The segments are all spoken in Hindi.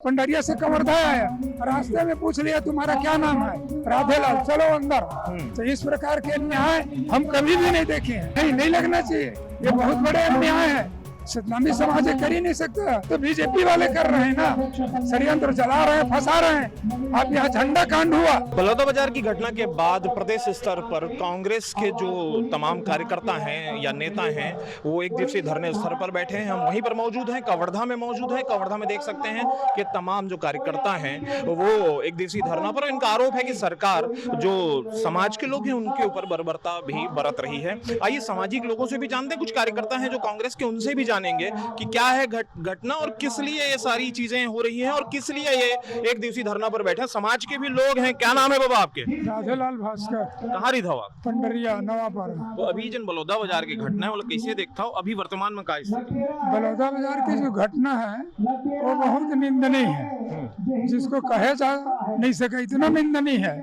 पंडरिया से कवर्धा आया, रास्ते में पूछ लिया तुम्हारा क्या नाम है, राधेलाल, चलो अंदर। तो इस प्रकार के अन्याय हम कभी भी नहीं देखे हैं, नहीं लगना चाहिए। ये बहुत बड़े अन्याय है, सतनामी समाज ये कर ही नहीं सकता। तो बीजेपी वाले कर रहे हैं ना, षड्यंत्र चला रहे हैं, फंसा रहे हैं। अब यहाँ झंडा कांड हुआ। बलौदाबाजार की घटना के बाद प्रदेश स्तर पर कांग्रेस के जो तमाम कार्यकर्ता हैं या नेता हैं वो एक दिवसीय धरने स्तर पर बैठे हैं। हम वहीं पर मौजूद हैं, कवर्धा में मौजूद हैं। कवर्धा में देख सकते हैं कि तमाम जो कार्यकर्ता हैं वो एक दिवसीय धरना पर। इनका आरोप है कि सरकार जो समाज के लोग हैं उनके ऊपर बर्बरता भी बरत रही है। आइए सामाजिक लोगों से भी जानते हैं, कुछ कार्यकर्ता हैं जो कांग्रेस के, उनसे भी जानेंगे कि क्या है घटना और किस लिए ये सारी चीजें हो रही हैं और किस लिए ये एक दिवसीय धरना पर बैठे हैं। समाज के भी लोग हैं। क्या नाम है बाबा आपके? राधेलाल भास्कर। कहाँ रही था आप? पंडरिया नवापारा। तो अभी जन बलौदाबाजार की घटना है वो कैसे देखता हो? अभी वर्तमान में क्या स्थिति? बलौदाबाजार की जो घटना है वो बहुत निंदनीय है, जिसको कहे जा नहीं सके, इतना निंदनीय है।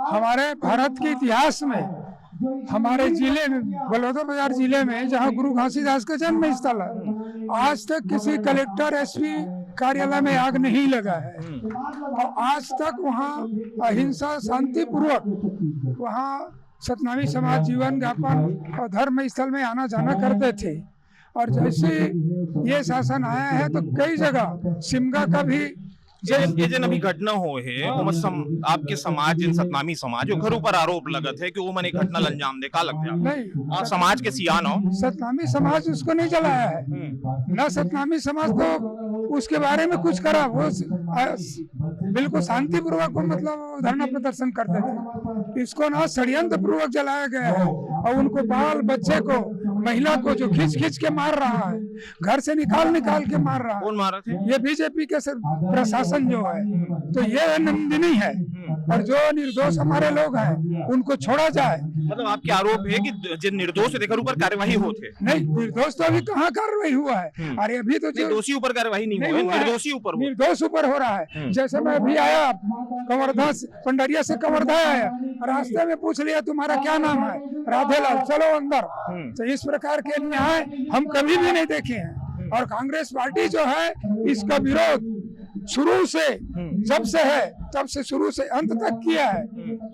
हमारे भारत के इतिहास में, हमारे जिले में, बलौदाबाजार जिले में, जहाँ गुरु घासीदास का जन्म स्थल है, आज तक किसी कलेक्टर एसपी कार्यालय में आग नहीं लगा है। और आज तक वहाँ अहिंसा शांतिपूर्वक वहाँ सतनामी समाज जीवन यापन और धर्म स्थल में आना जाना करते थे। और जैसे ये शासन आया है तो कई जगह सिमगा का भी ये जन अभी घटना हो है आपके समाज जिन सतनामी समाज घर ऊपर आरोप लगत है कि वो मन एक घटना अंजाम दे का लगता है? नहीं, आप समाज के सियान हो। सतनामी समाज उसको नहीं जलाया है ना। सतनामी समाज तो उसके बारे में कुछ करा, वो बिल्कुल शांतिपूर्वक मतलब धरना प्रदर्शन करते थे। इसको ना षड्यंत्र पूर्वक जलाया गया है। और उनको बाल बच्चे को, महिला को जो खींच खींच के मार रहा है, घर से निकाल के मार रहा है। कौन मारा थे? ये बीजेपी के प्रशासन जो है। तो ये निंदनीय है। और जो निर्दोष हमारे लोग हैं उनको छोड़ा जाए। मतलब आपके आरोप है कि जिन निर्दोष देखकर ऊपर कार्यवाही होते? नहीं, निर्दोष तो अभी कहाँ कार्रवाई हुआ है। अरे अभी तो जो दोषी ऊपर कार्यवाही नहीं हुई, निर्दोषी ऊपर निर्दोष ऊपर हो रहा है। जैसे मैं अभी आया कवर्धा से, पंडरिया से कवर्धा आया, रास्ते में पूछ लिया तुम्हारा क्या नाम है, राधेलाल, चलो अंदर। तो इस प्रकार के अन्याय हम कभी भी नहीं देखे हैं। और कांग्रेस पार्टी जो है इसका विरोध शुरू से, जब से है तब से शुरू से अंत तक किया है।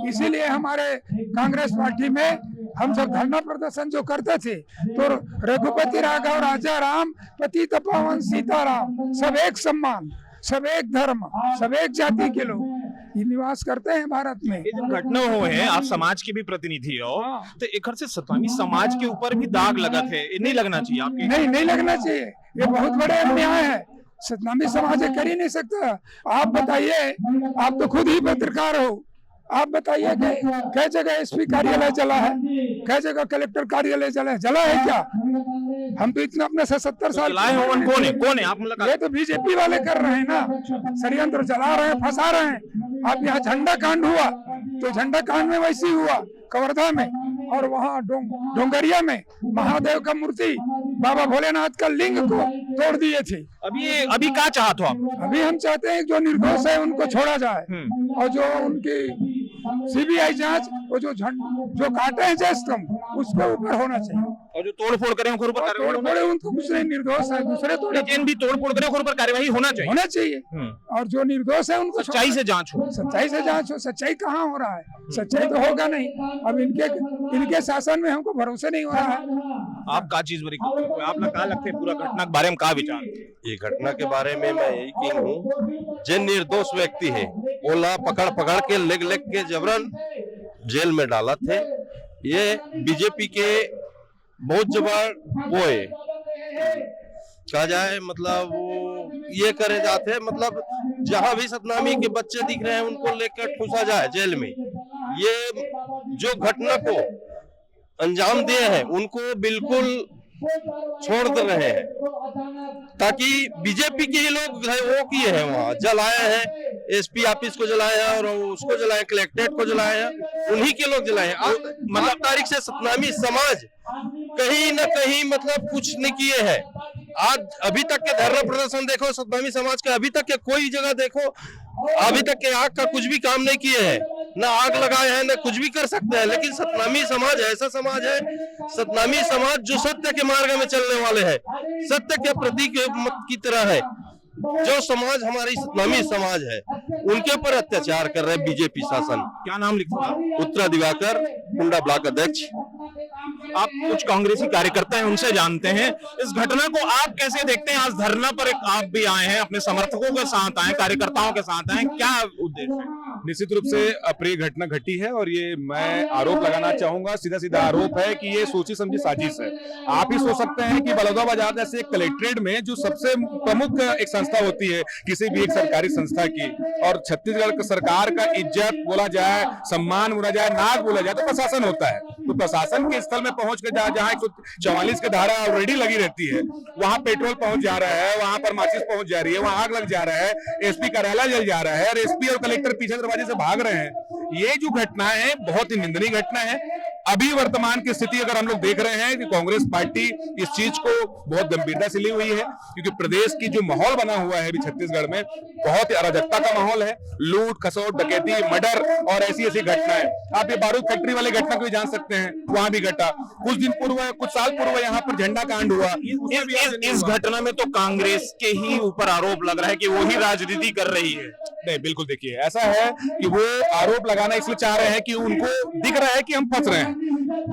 इसीलिए हमारे कांग्रेस पार्टी में हम जब धरना प्रदर्शन जो करते थे तो रघुपति राघव राजा राम पतित पावन सीताराम, सब एक सम्मान, सब एक धर्म, सब एक जाति के लोग निवास करते हैं भारत में। ये जब घटना हो है, आप समाज के भी प्रतिनिधि हो, तो एक से सतनामी समाज के ऊपर भी दाग लगा थे, नहीं लगना चाहिए आपके? नहीं लगना चाहिए। ये बहुत बड़े अन्याय है, सतनामी समाज ये कर ही नहीं सकता। आप बताइए, आप तो खुद ही पत्रकार हो, आप बताइए कि कई जगह एसपी कार्यालय जला है, कई जगह कलेक्टर कार्यालय जला है क्या? हम तो इतना अपने 70 साल कौन है आप? ये तो बीजेपी वाले कर रहे हैं ना, षड्यंत्र चला रहे हैं, फंसा रहे हैं। अब यहाँ झंडा कांड हुआ तो झंडा कांड में वैसे ही हुआ कवर्धा में। और वहाँ डोंगरिया में महादेव का मूर्ति, बाबा भोलेनाथ का लिंग को तोड़ दिए थे। अभी क्या चाहते हो आप? अभी हम चाहते हैं जो निर्दोष है उनको छोड़ा जाए। और जो उनकी सीबीआई जांच, वो जो काटे हैं जय स्तंभ, उसके ऊपर होना चाहिए। और जो तोड़फोड़ करें उनके ऊपर तोड़फोड़, उनको कुछ नहीं, निर्दोष है, दूसरे भी तोड़फोड़ करें उनके ऊपर कार्यवाही होना चाहिए। और जो निर्दोष है उनको सच्चाई से जांच हो। सच्चाई कहाँ हो रहा है? सच्चाई तो होगा नहीं। अब इनके शासन में हमको भरोसा नहीं हो रहा है। आप का चीज बड़ी आप क्या लगते हैं पूरा घटना के बारे में क्या विचार? ये घटना के बारे में मैं यही किंग हूँ, जो निर्दोष व्यक्ति है ओला पकड़ के लेग के जबरन जेल में डाला थे। ये बीजेपी के बहुत जबर वो है, कहा जाए मतलब वो ये करे जाते हैं, मतलब जहां भी सतनामी के बच्चे दिख रहे हैं उनको लेकर ठूसा जाए जेल में। ये जो घटना को अंजाम दिए हैं उनको बिल्कुल छोड़ दे रहे हैं, ताकि बीजेपी के ही लोग वो किए हैं, वहाँ जलाए हैं, एसपी ऑफिस को जलाए हैं और उसको जलाए, कलेक्ट्रेट को जलाए हैं, उन्हीं के लोग जलाए हैं। मतलब तारीख से सतनामी समाज कहीं न कहीं मतलब कुछ नहीं किए हैं। आज अभी तक के धरना प्रदर्शन देखो, सतनामी समाज का अभी तक के कोई जगह देखो, अभी तक के आग का कुछ भी काम नहीं किए हैं, ना आग लगाए हैं, ना कुछ भी कर सकते हैं। लेकिन सतनामी समाज ऐसा समाज है, सतनामी समाज जो सत्य के मार्ग में चलने वाले हैं, सत्य के प्रतीक की तरह है। जो समाज हमारी इस्लामी समाज है उनके ऊपर अत्याचार कर रहे हैं बीजेपी शासन। क्या नाम लिखा आप? उत्तरा दिवाकर, कुंडा ब्लॉक अध्यक्ष। आप कुछ कांग्रेसी कार्यकर्ता हैं, उनसे जानते हैं इस घटना को आप कैसे देखते हैं? आज धरना पर एक आप भी आए हैं, अपने समर्थकों के साथ आए, कार्यकर्ताओं के साथ आए, क्या उद्देश्य है? निश्चित रूप से अप्रिय घटना घटी है और ये मैं आरोप लगाना चाहूंगा, सीधा सीधा आरोप है कि ये सोची समझी साजिश है। आप ही सोच सकते हैं कि बलौदाबाजार जैसे एक कलेक्ट्रेट में जो सबसे प्रमुख एक संस्था होती है किसी भी एक सरकारी संस्था की, और छत्तीसगढ़ सरकार का इज्जत बोला जाए, सम्मान बोला जाए, नाक बोला जाए तो प्रशासन होता है। तो प्रशासन के स्थल में पहुंच कर जहाँ 144 की धारा ऑलरेडी लगी रहती है, वहां पेट्रोल पहुंच जा रहा है, वहां पर माचिस पहुंच जा रही है, वहां आग लग जा रहा है, एसपी कार्यालय जल जा रहा है और एसपी और कलेक्टर पीछे दरवाजे से भाग रहे हैं। ये जो घटना है बहुत ही निंदनीय घटना है। अभी वर्तमान की स्थिति अगर हम लोग देख रहे हैं कि कांग्रेस पार्टी इस चीज को बहुत गंभीरता से ली हुई है, क्योंकि प्रदेश की जो माहौल बना हुआ है अभी छत्तीसगढ़ में बहुत ही अराजकता का माहौल है। लूट खसोट डकैती मर्डर और ऐसी ऐसी घटनाएं, आप ये बारूद फैक्ट्री वाली घटना को भी जान सकते हैं, वहां भी घटा। कुछ दिन पूर्व, कुछ साल पूर्व यहाँ पर झंडा कांड हुआ। इस घटना में तो कांग्रेस के ही ऊपर आरोप लग रहा है कि वो ही राजनीति कर रही है। नहीं, बिल्कुल देखिए ऐसा है कि वो आरोप लगाना इसलिए चाह रहे हैं कि उनको दिख रहा है कि हम फंस रहे हैं।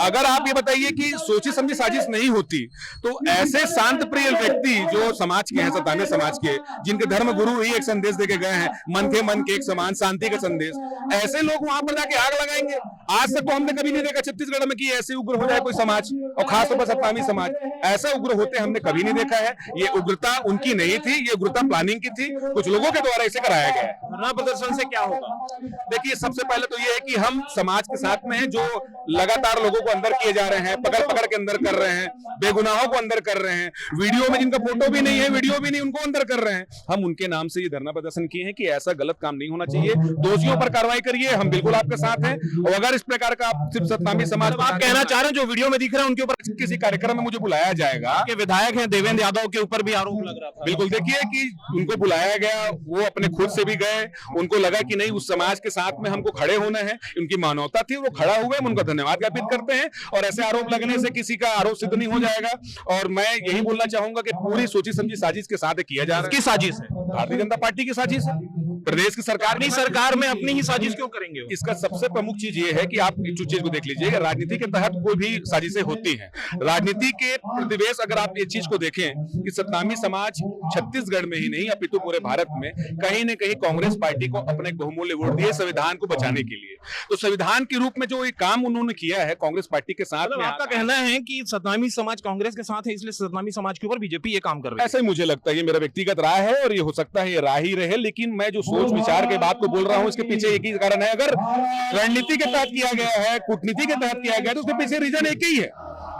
अगर आप ये बताइए कि सोची समझी साजिश नहीं होती तो ऐसे शांत प्रिय व्यक्ति जो समाज के हैं, सताने समाज के, जिनके धर्म गुरु ही एक संदेश देके गए हैं, मन के मन के एक समान, शांति का संदेश, ऐसे लोग वहां पर जाके आग लगाएंगे? आज तक तो हमने कभी नहीं देखा छत्तीसगढ़ में कि ऐसे उग्र हो जाए कोई समाज, और खासतौर पर सत्तावी समाज ऐसा उग्र होते हमने कभी नहीं देखा है। ये उग्रता उनकी नहीं थी, ये उग्रता प्लानिंग की थी, कुछ लोगों के द्वारा इसे कराया गया है। धरना प्रदर्शन से क्या होगा? देखिए सबसे पहले तो ये है कि हम समाज के साथ में हैं, जो लगातार लोगों को अंदर किए जा रहे हैं, पकड़ पकड़ के अंदर कर रहे हैं, बेगुनाहों को अंदर कर रहे हैं, वीडियो में जिनका फोटो भी नहीं है, वीडियो भी नहीं, उनको अंदर कर रहे हैं। हम उनके नाम से ये धरना प्रदर्शन किए हैं कि ऐसा गलत काम नहीं होना चाहिए, दोषियों पर कार्रवाई करिए, हम बिल्कुल आपके साथ हैं। और अगर इस प्रकार का आप सिर्फ सत्तावी समाज आप कहना चाह रहे हैं जो वीडियो में दिख रहा है उनके ऊपर किसी कार्यक्रम में मुझे बुलाया जाएगा, के विधायक हैं देवेंद्र यादव के ऊपर भी आरोप लग रहा था। बिल्कुल देखिए कि उनको बुलाया गया, वो अपने खुद से भी गए, उनको लगा कि नहीं उस समाज के साथ में हमको खड़े होना है, उनकी मानवता थी, वो खड़ा हुए, हम उनका धन्यवाद ज्ञापित करते हैं। और ऐसे आरोप लगने से किसी का आरोप सिद्ध नहीं हो जाएगा। और मैं यही बोलना चाहूंगा कि पूरी सोची समझी साजिश के साथ किया जा रहा है। किस साजिश है? भारतीय जनता पार्टी की साजिश है, प्रदेश की सरकार अपनी सरकार में अपनी ही साजिश क्यों करेंगे वो? इसका सबसे प्रमुख चीज ये है कि आप इस चीज को देख लीजिए, राजनीति के तहत कोई भी साजिशें होती हैं। राजनीति के प्रतिवेश अगर आप ये चीज को देखें कि सत्तावी समाज छत्तीसगढ़ में ही नहीं अपितु पूरे भारत में कहीं न कहीं कांग्रेस पार्टी को अपने बहुमूल्य वोट दिए संविधान को बचाने के लिए। तो संविधान के रूप में जो ये काम उन्होंने किया है कांग्रेस पार्टी के साथ में, आपका कहना है कि सतनामी समाज कांग्रेस के साथ है, इसलिए सतनामी समाज के ऊपर बीजेपी ये काम कर रही है? ऐसा ही मुझे लगता है, ये मेरा व्यक्तिगत राय है और ये हो सकता है ये राय ही रहे, लेकिन मैं जो सोच विचार के बात को बोल रहा हूं इसके पीछे एक ही कारण है। अगर रणनीति के तहत किया गया है, कूटनीति के तहत किया गया है, तो उसके पीछे रीजन एक ही है।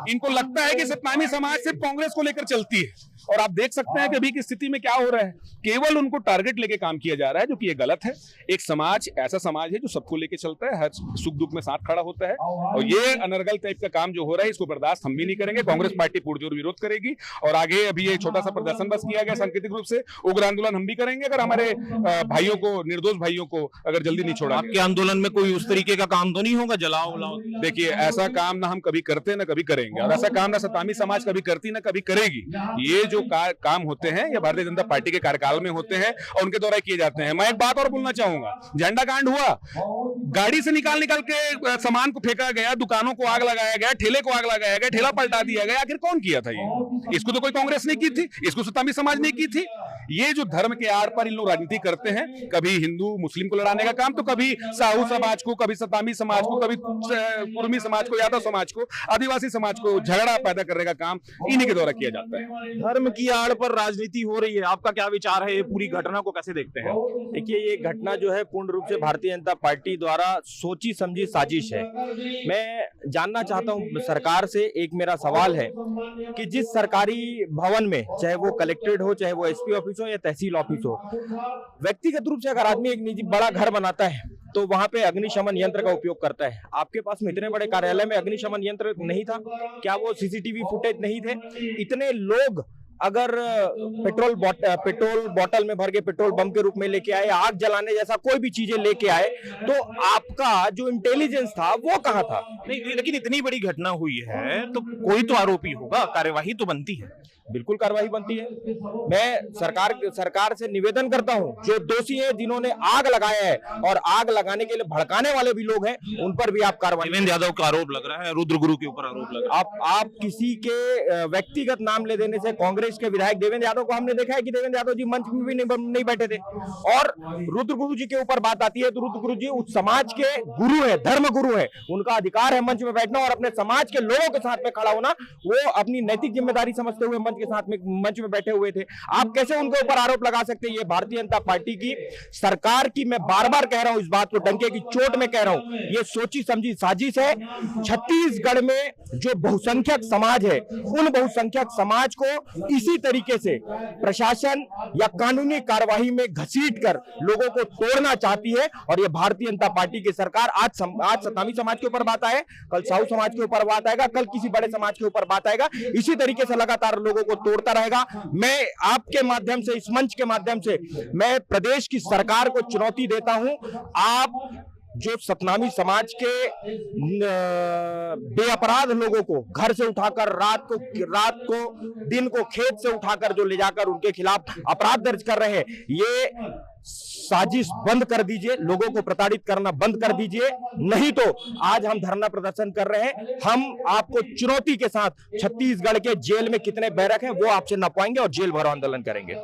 इनको लगता है कि सतनामी समाज सिर्फ कांग्रेस को लेकर चलती है, और आप देख सकते हैं कि अभी की स्थिति में क्या हो रहा है, केवल उनको टारगेट लेके काम किया जा रहा है, जो कि ये गलत है। एक समाज ऐसा समाज है जो सबको लेके चलता है, हर सुख दुख में साथ खड़ा होता है, और ये अनर्गल टाइप का काम जो हो रहा है इसको बर्दाश्त हम भी नहीं करेंगे। कांग्रेस पार्टी पुरजोर विरोध करेगी, और आगे अभी ये छोटा सा प्रदर्शन बस किया गया सांकेतिक रूप से, उग्र आंदोलन हम भी करेंगे अगर हमारे भाइयों को, निर्दोष भाइयों को अगर जल्दी नहीं छोड़ा। आपके आंदोलन में कोई उस तरीके का काम तो नहीं होगा, जलाओ उलाओ? देखिए ऐसा काम ना हम कभी करते ना कभी करेंगे, और ऐसा काम ना सतामी समाज कभी करती ना कभी करेगी। ये जो काम होते हैं ये भारतीय जनता पार्टी के कार्यकाल में होते हैं और उनके द्वारा किए जाते हैं। मैं एक बात और बोलना चाहूंगा, झंडा कांड हुआ, गाड़ी से निकाल के सामान को फेंका गया, दुकानों को आग लगाया गया, ठेले को आग लगाया गया, ठेला पलटा दिया गया, आखिर कौन किया था ये? इसको तो कोई कांग्रेस नहीं की थी, इसको सतामी समाज ने की थी। ये जो धर्म के आड़ पर इन लोग राजनीति करते हैं, कभी हिंदू मुस्लिम को लड़ाने का काम, तो कभी साहू समाज को, कभी सतामी समाज को, कभी कुर्मी समाज को, यादव समाज को, आदिवासी समाज को झगड़ा पैदा करने का काम इन्हीं के द्वारा किया जाता है। धर्म की आड़ पर राजनीति हो रही है, आपका क्या विचार है? ये पूरी घटना को कैसे देखते हैं? देखिए ये घटना जो है पूर्ण रूप से भारतीय जनता पार्टी द्वारा सोची समझी साजिश है। मैं जानना चाहता हूं सरकार से, एक मेरा सवाल है कि जिस सरकारी भवन में, चाहे वो कलेक्ट्रेट हो, चाहे वो एसपी ऑफिस हो या तहसील ऑफिस हो, व्यक्तिगत रूप से अगर आदमी एक निजी बड़ा घर बनाता है तो वहां पे अग्निशमन यंत्र का उपयोग करता है। आपके पास में इतने बड़े कार्यालय में अग्निशमन यंत्र नहीं था क्या? वो सीसीटीवी फुटेज नहीं थे? इतने लोग अगर पेट्रोल बोतल में भर के पेट्रोल बम के रूप में लेके आए, आग जलाने जैसा कोई भी चीजें लेके आए, तो आपका जो इंटेलिजेंस था वो कहां था? नहीं, लेकिन इतनी बड़ी घटना हुई है तो कोई तो आरोपी होगा, कार्यवाही तो बनती है। बिल्कुल कार्रवाई बनती है। मैं सरकार से निवेदन करता हूं, जो दोषी है, जिन्होंने आग लगाया है और आग लगाने के लिए भड़काने वाले भी लोग हैं, उन पर भी आप कार्रवाई। देवेंद्र यादव का आरोप लग रहा है, रुद्र गुरु के ऊपर आरोप लग रहा है। आप किसी के व्यक्तिगत नाम ले देने से, कांग्रेस के विधायक देवेंद्र यादव को हमने देखा है कि देवेंद्र यादव जी मंच में भी नहीं बैठे थे। और रुद्र गुरु जी के ऊपर बात आती है तो रुद्र गुरु जी उस समाज के गुरु है, धर्म गुरु है, उनका अधिकार है मंच में बैठना और अपने समाज के लोगों के साथ में खड़ा होना। वो अपनी नैतिक जिम्मेदारी समझते हुए मंच में बैठे हुए थे। आप कैसे उनके ऊपर आरोप लगा सकते हैं? ये भारतीय जनता पार्टी की सरकार की, मैं बार बार कह रहा हूं, इस बात को डंके की चोट में कह रहा हूं, ये सोची समझी साजिश है। छत्तीसगढ़ में जो बहुसंख्यक समाज है, उन बहुसंख्यक समाज को इसी तरीके से प्रशासन या कानूनी कार्यवाही में घसीटकर लोगों को तोड़ना चाहती है। और ये भारतीय जनता पार्टी की सरकार आज सतनामी समाज के ऊपर बात आए, कल साहू समाज के ऊपर बात आएगा, कल किसी बड़े समाज के ऊपर बात आएगा, इसी तरीके से लगातार लोगों को तोड़ता रहेगा। मैं आपके माध्यम से, इस मंच के माध्यम से मैं प्रदेश की सरकार को चुनौती देता हूं, आप जो सतनामी समाज के बेअपराध लोगों को घर से उठाकर रात को दिन को खेत से उठाकर जो ले जाकर उनके खिलाफ अपराध दर्ज कर रहे हैं, ये साजिश बंद कर दीजिए, लोगों को प्रताड़ित करना बंद कर दीजिए। नहीं तो आज हम धरना प्रदर्शन कर रहे हैं, हम आपको चुनौती के साथ छत्तीसगढ़ के जेल में कितने बैरक हैं वो आपसे नपवाएंगे और जेल भरो आंदोलन करेंगे।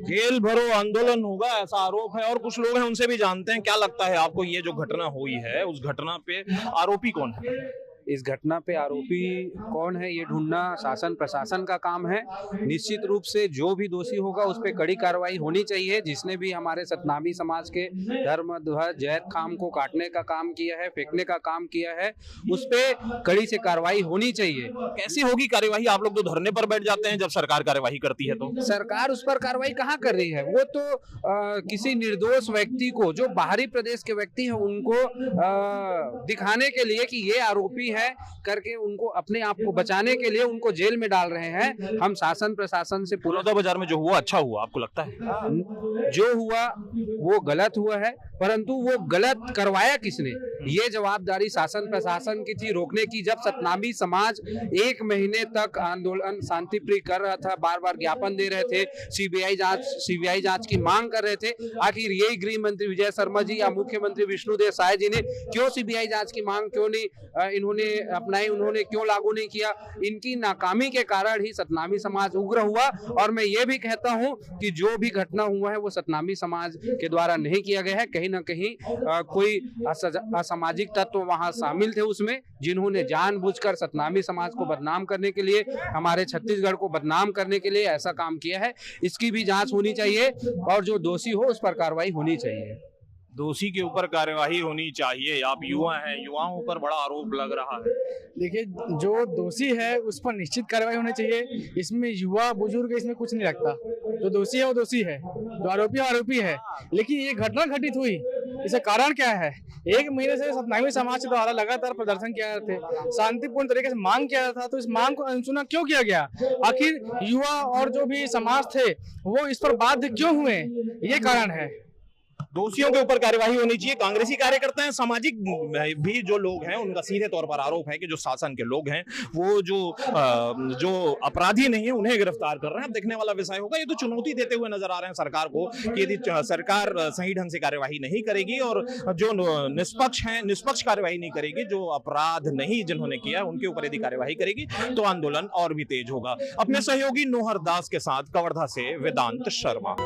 जेल भरो आंदोलन होगा, ऐसा आरोप है। और कुछ लोग हैं, उनसे भी जानते हैं। क्या लगता है आपको, ये जो घटना हुई है, उस घटना पे आरोपी कौन है? इस घटना पे आरोपी कौन है ये ढूंढना शासन प्रशासन का काम है। निश्चित रूप से जो भी दोषी होगा उस पर कड़ी कार्रवाई होनी चाहिए। जिसने भी हमारे सतनामी समाज के धर्म ध्वज जैत खाम को काटने का काम किया है, फेंकने का काम किया है, उस पर कड़ी से कार्रवाई होनी चाहिए। कैसी होगी कार्यवाही? आप लोग तो धरने पर बैठ जाते हैं जब सरकार कार्यवाही करती है तो। सरकार उस पर कार्रवाई कहाँ कर रही है? वो तो किसी निर्दोष व्यक्ति को, जो बाहरी प्रदेश के व्यक्ति हैं, उनको दिखाने के लिए कि ये आरोपी है करके, उनको अपने आप को बचाने के लिए उनको जेल में डाल रहे हैं। हम शासन प्रशासन से बलौदा बाजार में जो हुआ अच्छा हुआ आपको लगता है? जो हुआ वो गलत हुआ है, परंतु वो गलत करवाया किसने, ये जवाबदारी शासन प्रशासन की थी रोकने की। जब सतनामी समाज 1 महीने तक आंदोलन शांतिप्रिय कर रहा था, बार बार ज्ञापन दे रहे थे, सीबीआई जांच की मांग कर रहे थे, आखिर यही गृह मंत्री विजय शर्मा जी या मुख्यमंत्री विष्णुदेव साय जी ने क्यों सीबीआई जांच की मांग क्यों नहीं इन्होंने अपनाई, उन्होंने क्यों लागू नहीं किया? इनकी नाकामी के कारण ही सतनामी समाज उग्र हुआ। और मैं ये भी कहता हूं कि जो भी घटना हुआ है वो सतनामी समाज के द्वारा नहीं किया गया है। कहीं ना कहीं कोई असामाजिक तत्व वहां शामिल थे उसमें, जिन्होंने जानबूझकर सतनामी समाज को बदनाम करने के लिए, हमारे छत्तीसगढ़ को बदनाम करने के लिए ऐसा काम किया है। इसकी भी जांच होनी चाहिए और जो दोषी हो उस पर कार्रवाई होनी चाहिए। दोषी के ऊपर कार्यवाही होनी चाहिए। आप युवा हैं, युवाओं पर बड़ा आरोप लग रहा है। देखिए, जो दोषी है उस पर निश्चित कार्रवाई होनी चाहिए। इसमें युवा बुजुर्ग इसमें कुछ नहीं लगता। जो दोषी है वो दोषी है, जो आरोपी है। लेकिन ये घटना घटित हुई, इसका कारण क्या है? 1 महीने से सतनामी समाज के द्वारा लगातार प्रदर्शन किया जाते, शांतिपूर्ण तरीके से मांग किया था, तो इस मांग को अनसुना क्यों किया गया? आखिर युवा और जो भी समाज थे वो इस पर बाध्य क्यों हुए? ये कारण है। दोषियों के ऊपर कार्यवाही होनी चाहिए। कांग्रेसी कार्यकर्ता हैं, सामाजिक भी जो लोग हैं, उनका सीधे तौर पर आरोप है कि जो शासन के लोग हैं वो जो अपराधी नहीं है उन्हें गिरफ्तार कर रहे हैं। अब देखने वाला विषय होगा। ये तो चुनौती देते हुए नजर आ रहे हैं सरकार को कि यदि सरकार सही ढंग से कार्यवाही नहीं करेगी और जो निष्पक्ष कार्यवाही नहीं करेगी, जो अपराध नहीं जिन्होंने किया उनके ऊपर यदि कार्यवाही करेगी तो आंदोलन और भी तेज होगा। अपने सहयोगी नोहर दास के साथ कवर्धा से वेदांत शर्मा।